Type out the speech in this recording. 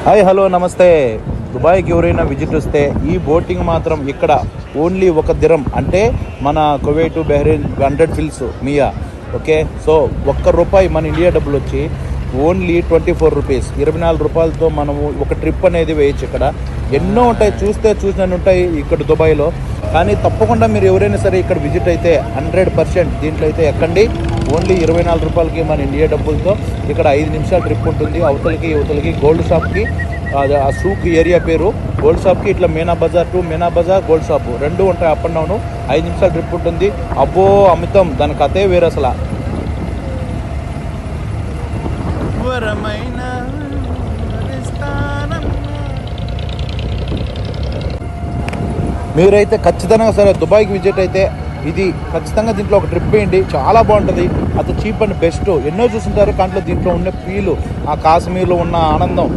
Hi hello నమస్తే. దుబాయ్కి ఎవరైనా విజిట్ వస్తే ఈ బోటింగ్ మాత్రం ఇక్కడ ఓన్లీ ఒక దిరం, అంటే మన కువైట్ బహ్రెయిన్ 100 ఫిల్స్ మియా. ఓకే, సో ₹1 మన ఇండియా డబ్బులు వచ్చి ఓన్లీ 24 రూపీస్, 24 రూపాయలతో మనము ఒక ట్రిప్ అనేది వేయచ్చు. ఇక్కడ ఎన్నో ఉంటాయి, చూసినట్టు ఉంటాయి ఇక్కడ దుబాయ్లో. కానీ తప్పకుండా మీరు ఎవరైనా సరే ఇక్కడ విజిట్ అయితే 100% దీంట్లో అయితే ఎక్కండి. ఓన్లీ 24 రూపాయలకి మన ఇండియా డబ్బులతో ఇక్కడ 5 నిమిషాల ట్రిప్ ఉంటుంది. అవతలకి గోల్డ్ షాప్కి, ఆ సూక్ ఏరియా పేరు గోల్డ్ షాప్కి, ఇట్లా Meena Bazaar to Meena Bazaar gold shop రెండు ఉంటాయి. అప్ అండ్ డౌన్ 5 నిమిషాల ట్రిప్ ఉంటుంది. అబ్బో అమితం, దాని కథే వేరు అసలు. మీరైతే ఖచ్చితంగా సరే దుబాయ్కి విజిట్ అయితే ఇది ఖచ్చితంగా దీంట్లో ఒక ట్రిప్ వేయండి, చాలా బాగుంటుంది. అది చీప్ అండ్ బెస్ట్. ఎన్నో చూస్తుంటారు, కానీ దీంట్లో ఉన్న ఫీలు, ఆ కాశ్మీర్లో ఉన్న ఆనందం